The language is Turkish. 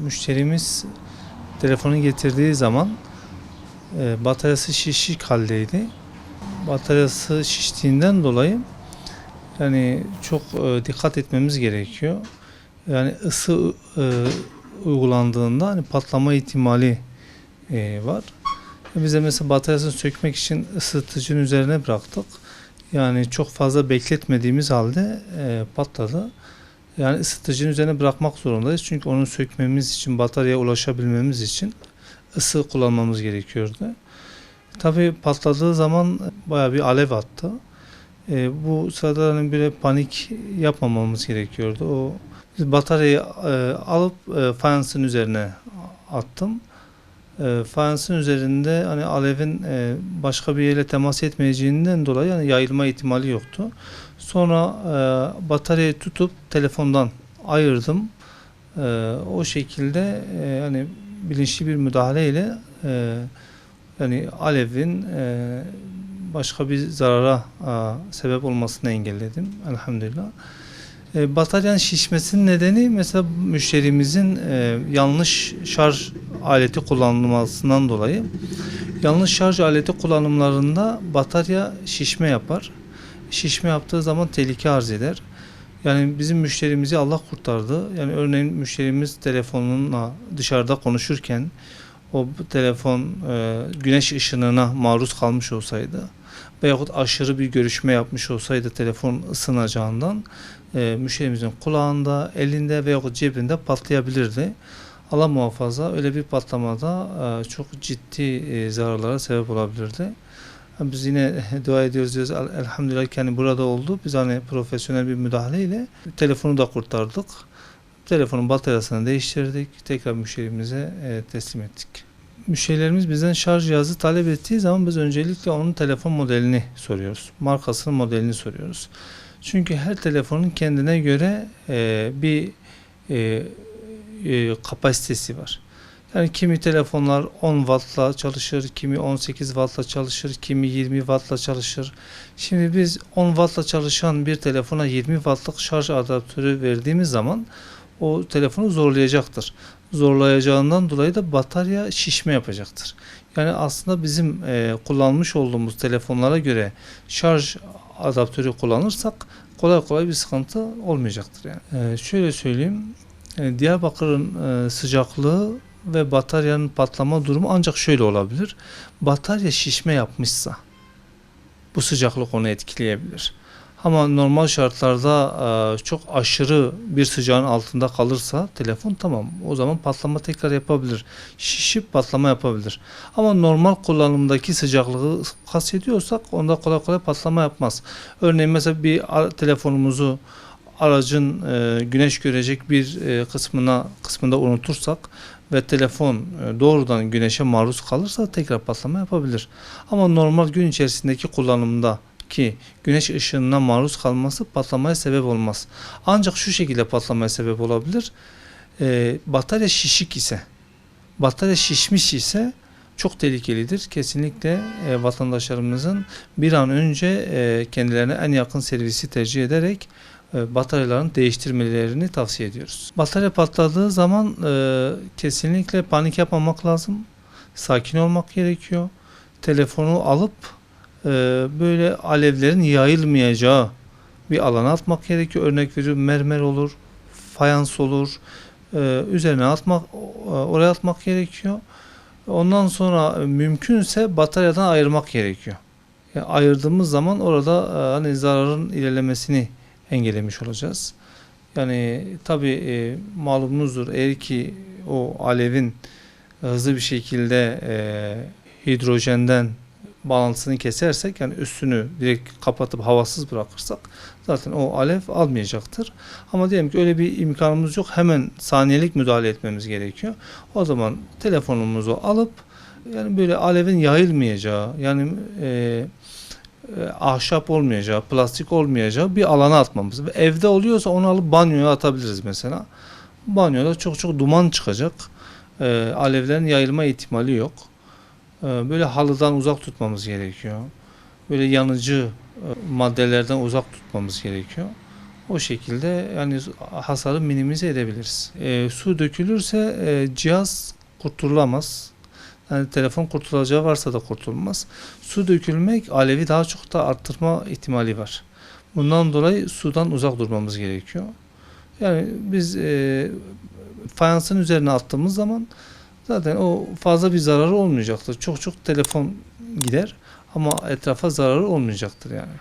Müşterimiz telefonu getirdiği zaman bataryası şişik haldeydi. Bataryası şiştiğinden dolayı yani çok dikkat etmemiz gerekiyor. Yani ısı uygulandığında hani patlama ihtimali var. Biz de mesela bataryasını sökmek için ısıtıcının üzerine bıraktık. Yani çok fazla bekletmediğimiz halde patladı. Yani ısıtıcının üzerine bırakmak zorundayız. Çünkü onu sökmemiz için, bataryaya ulaşabilmemiz için ısı kullanmamız gerekiyordu. Tabii patladığı zaman bayağı bir alev attı. Bu sırada hani böyle panik yapmamamız gerekiyordu. Biz bataryayı alıp fayansın üzerine attım. Fayansın üzerinde hani alevin başka bir yere temas etmeyeceğinden dolayı yani yayılma ihtimali yoktu. Sonra bataryayı tutup telefondan ayırdım. O şekilde hani bilinçli bir müdahaleyle yani alevin başka bir zarara sebep olmasını engelledim elhamdülillah. Bataryanın şişmesinin nedeni mesela müşterimizin yanlış şarj aleti kullanılmasından dolayı. Yanlış şarj aleti kullanımlarında batarya şişme yapar. Şişme yaptığı zaman tehlike arz eder. Yani bizim müşterimizi Allah kurtardı. Yani örneğin müşterimiz telefonunla dışarıda konuşurken o telefon güneş ışınına maruz kalmış olsaydı veyahut aşırı bir görüşme yapmış olsaydı telefon ısınacağından müşterimizin kulağında, elinde veyahut cebinde patlayabilirdi. Allah muhafaza öyle bir patlamada çok ciddi zararlara sebep olabilirdi. Biz yine dua ediyoruz elhamdülillah ki hani burada oldu. Biz hani profesyonel bir müdahaleyle telefonu da kurtardık. Telefonun bataryasını değiştirdik. Tekrar müşterimize teslim ettik. Müşterilerimiz bizden şarj cihazı talep ettiği zaman biz öncelikle onun telefon modelini soruyoruz. Markasının modelini soruyoruz. Çünkü her telefonun kendine göre bir kapasitesi var. Yani kimi telefonlar 10 wattla çalışır, kimi 18 wattla çalışır, kimi 20 wattla çalışır. Şimdi biz 10 wattla çalışan bir telefona 20 wattlık şarj adaptörü verdiğimiz zaman o telefonu zorlayacaktır. Zorlayacağından dolayı da batarya şişme yapacaktır. Yani aslında bizim kullanmış olduğumuz telefonlara göre şarj adaptörü kullanırsak kolay kolay bir sıkıntı olmayacaktır. Yani. Şöyle söyleyeyim, Diyarbakır'ın sıcaklığı ve bataryanın patlama durumu ancak şöyle olabilir. Batarya şişme yapmışsa bu sıcaklık onu etkileyebilir. Ama normal şartlarda çok aşırı bir sıcağın altında kalırsa telefon tamam. O zaman patlama tekrar yapabilir. Şişip patlama yapabilir. Ama normal kullanımdaki sıcaklığı kastediyorsak onda kolay kolay patlama yapmaz. Örneğin mesela bir telefonumuzu aracın güneş görecek bir kısmında unutursak ve telefon doğrudan güneşe maruz kalırsa tekrar patlama yapabilir. Ama normal gün içerisindeki kullanımda ki güneş ışığına maruz kalması patlamaya sebep olmaz. Ancak şu şekilde patlamaya sebep olabilir. Batarya şişik ise, batarya şişmiş ise çok tehlikelidir. Kesinlikle vatandaşlarımızın bir an önce kendilerine en yakın servisi tercih ederek bataryaların değiştirmelerini tavsiye ediyoruz. Batarya patladığı zaman kesinlikle panik yapmamak lazım. Sakin olmak gerekiyor. Telefonu alıp böyle alevlerin yayılmayacağı bir alana atmak gerekiyor. Örnek veriyorum, mermer olur, fayans olur. Üzerine oraya atmak gerekiyor. Ondan sonra mümkünse bataryadan ayırmak gerekiyor. Yani ayırdığımız zaman orada hani zararın ilerlemesini engellemiş olacağız. Yani tabii malumunuzdur, eğer ki o alevin hızlı bir şekilde hidrojenden bağlantısını kesersek, yani üstünü direkt kapatıp havasız bırakırsak zaten o alev almayacaktır. Ama diyelim ki öyle bir imkanımız yok, hemen saniyelik müdahale etmemiz gerekiyor. O zaman telefonumuzu alıp, yani böyle alevin yayılmayacağı, yani ahşap olmayacağı, plastik olmayacağı bir alana atmamız. Ve evde oluyorsa onu alıp banyoya atabiliriz mesela. Banyoda çok çok duman çıkacak. Alevlerin yayılma ihtimali yok. Böyle halıdan uzak tutmamız gerekiyor. Böyle yanıcı maddelerden uzak tutmamız gerekiyor. O şekilde yani hasarı minimize edebiliriz. Su dökülürse cihaz kurtulamaz. Yani telefon kurtulacağı varsa da kurtulmaz. Su dökülmek alevi daha çok da arttırma ihtimali var. Bundan dolayı sudan uzak durmamız gerekiyor. Yani biz fayansın üzerine attığımız zaman zaten o fazla bir zararı olmayacaktır. Çok çok telefon gider ama etrafa zararı olmayacaktır yani.